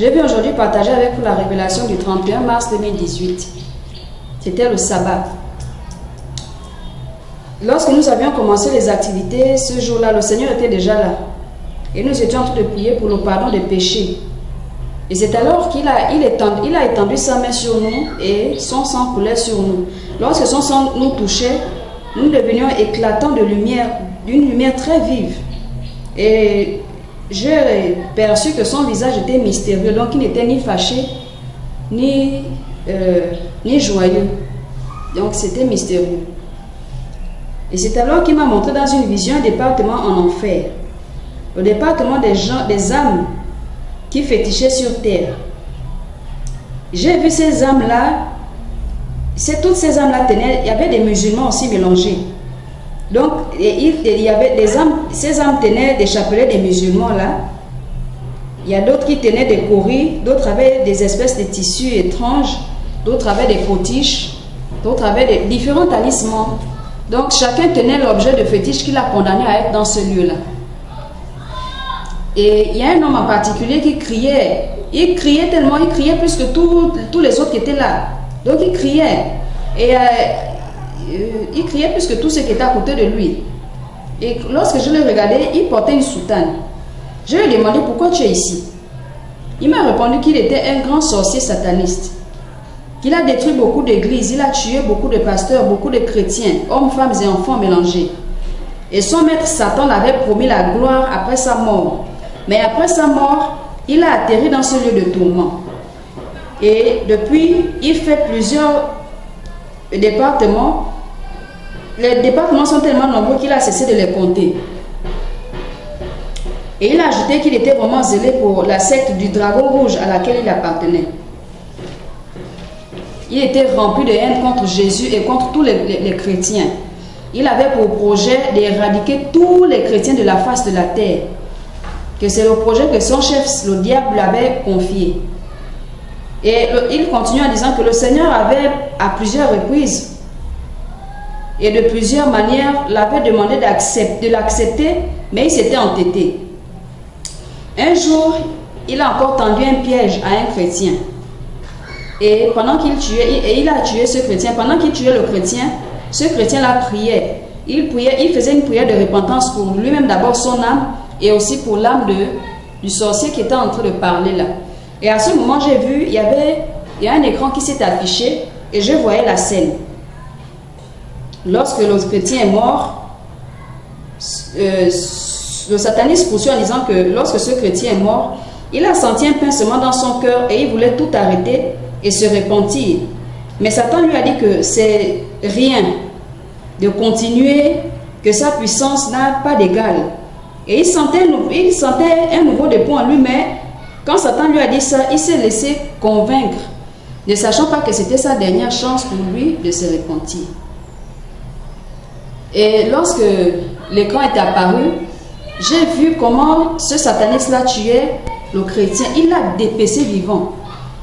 Je vais aujourd'hui partager avec vous la révélation du 31 mars 2018. C'était le sabbat. Lorsque nous avions commencé les activités, ce jour-là, le Seigneur était déjà là. Et nous étions en train de prier pour le pardon des péchés. Et c'est alors qu'il a étendu sa main sur nous et son sang coulait sur nous. Lorsque son sang nous touchait, nous devenions éclatants de lumière, d'une lumière très vive. Et j'ai perçu que son visage était mystérieux, donc il n'était ni fâché, ni joyeux. Donc c'était mystérieux. Et c'est alors qu'il m'a montré dans une vision un département en enfer. Le département des âmes qui fétichaient sur terre. J'ai vu ces âmes-là, toutes ces âmes-là tenaient, il y avait des musulmans aussi mélangés. Donc, il y avait des âmes, ces âmes tenaient des chapelets des musulmans là. Il y a d'autres qui tenaient des coris, d'autres avaient des espèces de tissus étranges, d'autres avaient des potiches, d'autres avaient des différents talismans. Donc, chacun tenait l'objet de fétiche qu'il a condamné à être dans ce lieu-là. Et il y a un homme en particulier qui criait. Il criait tellement, il criait plus que tous les autres qui étaient là. Donc, il criait. Et il criait plus que tous ceux qui étaient à côté de lui. Et lorsque je l'ai regardé, il portait une soutane. Je lui ai demandé pourquoi tu es ici. Il m'a répondu qu'il était un grand sorcier sataniste. Qu'il a détruit beaucoup d'églises, il a tué beaucoup de pasteurs, beaucoup de chrétiens, hommes, femmes et enfants mélangés. Et son maître Satan l'avait promis la gloire après sa mort. Mais après sa mort, il a atterri dans ce lieu de tourment. Et depuis, il fait plusieurs départements. Les départements sont tellement nombreux qu'il a cessé de les compter. Et il a ajouté qu'il était vraiment zélé pour la secte du dragon rouge à laquelle il appartenait. Il était rempli de haine contre Jésus et contre tous les chrétiens. Il avait pour projet d'éradiquer tous les chrétiens de la face de la terre. Que c'est le projet que son chef, le diable, l'avait confié. Et il continue en disant que le Seigneur avait, à plusieurs reprises et de plusieurs manières, l'avait demandé de l'accepter, mais il s'était entêté. Un jour, il a encore tendu un piège à un chrétien. Et pendant qu'il tuait, il a tué ce chrétien. Pendant qu'il tuait le chrétien, ce chrétien-là priait. Il faisait une prière de repentance pour lui-même, d'abord son âme, et aussi pour l'âme du sorcier qui était en train de parler là. Et à ce moment, j'ai vu, il y a un écran qui s'est affiché, et je voyais la scène. Lorsque le chrétien est mort, le sataniste poursuit en disant que lorsque ce chrétien est mort, il a senti un pincement dans son cœur et il voulait tout arrêter et se repentir. Mais Satan lui a dit que c'est rien de continuer, que sa puissance n'a pas d'égal. Et il sentait un nouveau dépôt en lui, mais quand Satan lui a dit ça, il s'est laissé convaincre, ne sachant pas que c'était sa dernière chance pour lui de se repentir. Et lorsque l'écran est apparu, j'ai vu comment ce sataniste-là tuait le chrétien. Il l'a dépecé vivant.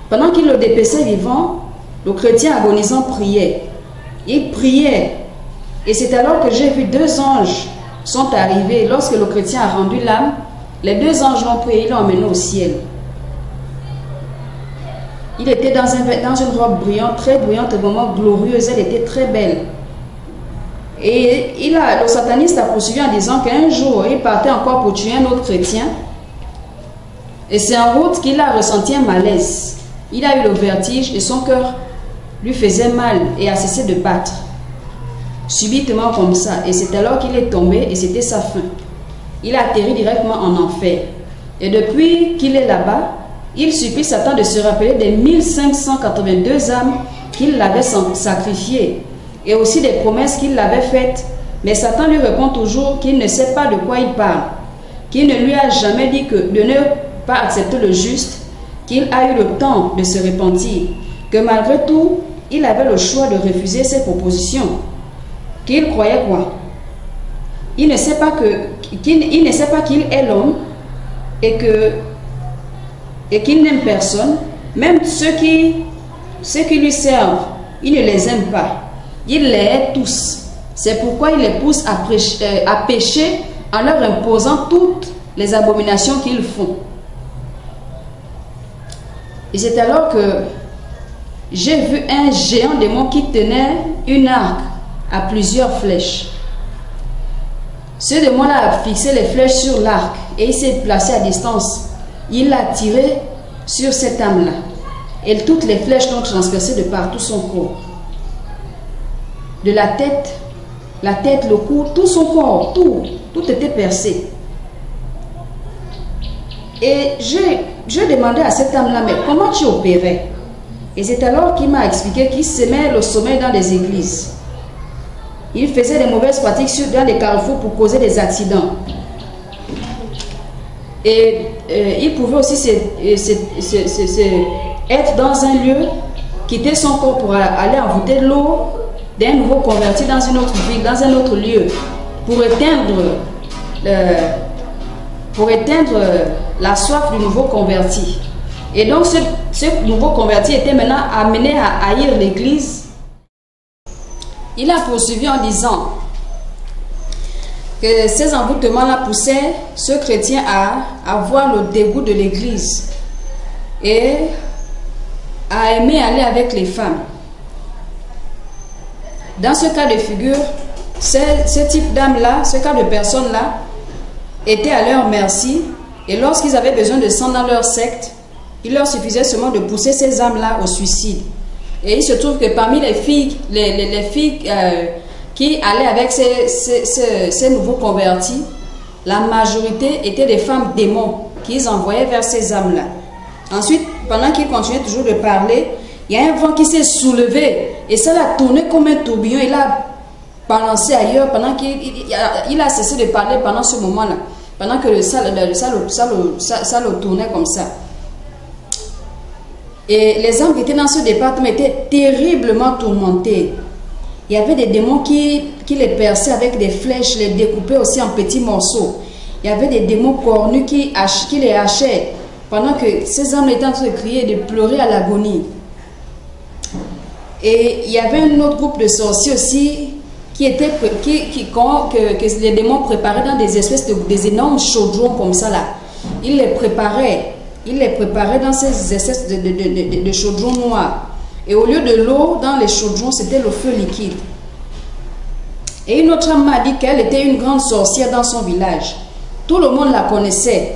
Pendant qu'il le dépeçait vivant, le chrétien agonisant priait. Il priait. Et c'est alors que j'ai vu deux anges sont arrivés. Lorsque le chrétien a rendu l'âme, les deux anges l'ont pris et ils l'ont emmené au ciel. Il était dans une robe brillante, très brillante, vraiment glorieuse. Elle était très belle. Et le sataniste a poursuivi en disant qu'un jour, il partait encore pour tuer un autre chrétien. Et c'est en route qu'il a ressenti un malaise. Il a eu le vertige et son cœur lui faisait mal et a cessé de battre. Subitement comme ça. Et c'est alors qu'il est tombé et c'était sa fin. Il a atterri directement en enfer. Et depuis qu'il est là-bas, il supplie Satan de se rappeler des 1582 âmes qu'il avait sacrifiées. Et aussi des promesses qu'il l'avait faites. Mais Satan lui répond toujours qu'il ne sait pas de quoi il parle. Qu'il ne lui a jamais dit que de ne pas accepter le juste, qu'il a eu le temps de se repentir, que malgré tout, il avait le choix de refuser ses propositions. Qu'il croyait quoi? Il ne sait pas qu'il est l'homme et qu'il n'aime personne. Même ceux qui lui servent, il ne les aime pas. Il les hait tous. C'est pourquoi il les pousse à pécher en leur imposant toutes les abominations qu'ils font. Et c'est alors que j'ai vu un géant démon qui tenait une arc à plusieurs flèches. Ce démon-là a fixé les flèches sur l'arc et il s'est placé à distance. Il l'a tiré sur cette âme-là. Et toutes les flèches l'ont transpercé de partout son corps. De la tête, le cou, tout son corps, tout était percé. Et je demandais à cette âme-là, mais comment tu opérais? Et c'est alors qu'il m'a expliqué qu'il semait le sommeil dans les églises. Il faisait des mauvaises pratiques dans les carrefours pour causer des accidents. Et il pouvait aussi être dans un lieu, quitter son corps pour aller envoûter l'eau d'un nouveau converti dans une autre ville, dans un autre lieu, pour éteindre la soif du nouveau converti. Et donc ce nouveau converti était maintenant amené à haïr l'église. Il a poursuivi en disant que ces envoûtements-là poussaient ce chrétien à avoir le dégoût de l'église et à aimer aller avec les femmes. Dans ce cas de figure, ce type d'âme-là, ce cas de personnes-là, étaient à leur merci, et lorsqu'ils avaient besoin de sang dans leur secte, il leur suffisait seulement de pousser ces âmes-là au suicide. Et il se trouve que parmi les filles, les filles qui allaient avec ces nouveaux convertis, la majorité étaient des femmes démons qu'ils envoyaient vers ces âmes-là. Ensuite, pendant qu'ils continuaient toujours de parler, il y a un vent qui s'est soulevé et ça l'a tourné comme un tourbillon. Il a balancé ailleurs pendant qu'il a cessé de parler pendant ce moment-là. Pendant que ça le tournait comme ça. Et les âmes qui étaient dans ce département étaient terriblement tourmentés. Il y avait des démons qui les perçaient avec des flèches, les découpaient aussi en petits morceaux. Il y avait des démons cornus qui les hachaient pendant que ces âmes étaient en train de crier et de pleurer à l'agonie. Et il y avait un autre groupe de sorciers aussi que les démons préparaient dans des espèces des énormes chaudrons comme ça là. Ils les préparaient dans ces espèces de chaudrons noirs. Et au lieu de l'eau dans les chaudrons, c'était le feu liquide. Et une autre âme m'a dit qu'elle était une grande sorcière dans son village. Tout le monde la connaissait.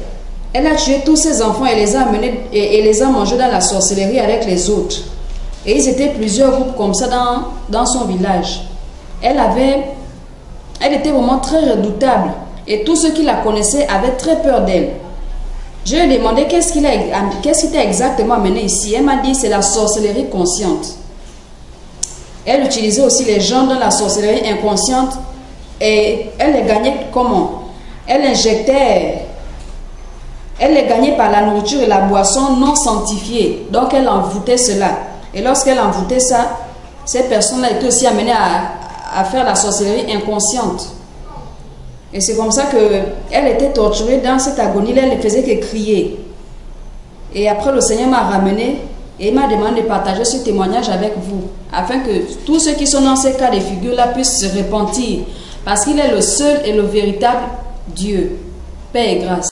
Elle a tué tous ses enfants et les a amenés et les a mangés dans la sorcellerie avec les autres. Et ils étaient plusieurs groupes comme ça dans son village. Elle était vraiment très redoutable. Et tous ceux qui la connaissaient avaient très peur d'elle. Je lui ai demandé qu'est-ce qui t'a exactement amené ici. Elle m'a dit c'est la sorcellerie consciente. Elle utilisait aussi les gens dans la sorcellerie inconsciente et elle les gagnait comment? Elle les gagnait par la nourriture et la boisson non sanctifiée. Donc elle envoûtait cela. Et lorsqu'elle envoûtait ça, ces personnes-là étaient aussi amenées à faire la sorcellerie inconsciente. Et c'est comme ça qu'elle était torturée dans cette agonie. Elle ne faisait que crier. Et après, le Seigneur m'a ramené et il m'a demandé de partager ce témoignage avec vous, afin que tous ceux qui sont dans ces cas de figure-là puissent se repentir, parce qu'il est le seul et le véritable Dieu. Paix et grâce.